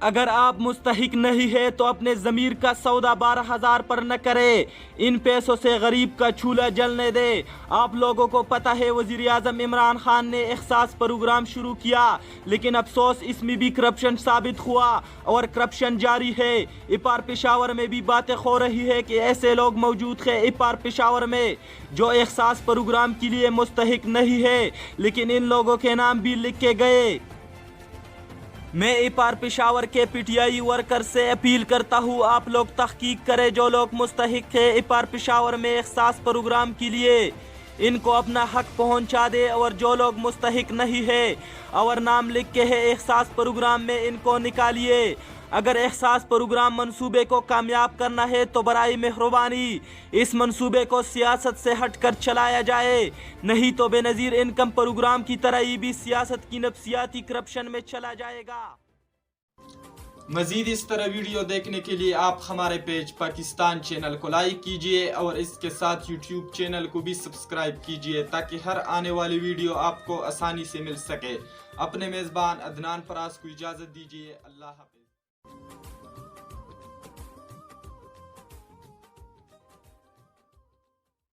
اگر آپ مستحق نہیں ہے تو اپنے ضمیر کا سودا 12,000 پر نہ کرے، ان پیسوں سے غریب کا چولہا جلنے دے۔ آپ لوگوں کو پتہ ہے وزیر اعظم عمران خان نے احساس پروگرام شروع کیا، لیکن افسوس اس میں بھی کرپشن ثابت ہوا اور کرپشن جاری ہے۔ اپار پشاور میں بھی باتیں ہو رہی ہے کہ ایسے لوگ موجود ہیں اپار پشاور میں جو احساس پروگرام کے لیے مستحق نہیں ہے، لیکن ان لوگوں کے نام بھی لکھے گئے۔ میں اپار پشاور کے پی ٹی آئی ورکر سے اپیل کرتا ہوں، آپ لوگ تحقیق کریں جو لوگ مستحق ہیں اپار پشاور میں احساس پروگرام کے لیے، ان کو اپنا حق پہنچا دے، اور جو لوگ مستحق نہیں ہے اور نام لکھ کے ہے احساس پروگرام میں ان کو نکالیے۔ اگر احساس پروگرام منصوبے کو کامیاب کرنا ہے تو برائے مہربانی اس منصوبے کو سیاست سے ہٹ کر چلایا جائے، نہیں تو بے نظیر انکم پروگرام کی طرح یہ بھی سیاست کی نفسیاتی کرپشن میں چلا جائے گا۔ مزید اس طرح ویڈیو دیکھنے کے لیے آپ ہمارے پیج پاکستان چینل کو لائک کیجئے اور اس کے ساتھ یوٹیوب چینل کو بھی سبسکرائب کیجئے تاکہ ہر آنے والی ویڈیو آپ کو آسانی سے مل سکے۔ اپنے میزبان عدنان فراز کو اجازت دیجئے۔ اللہ حافظ۔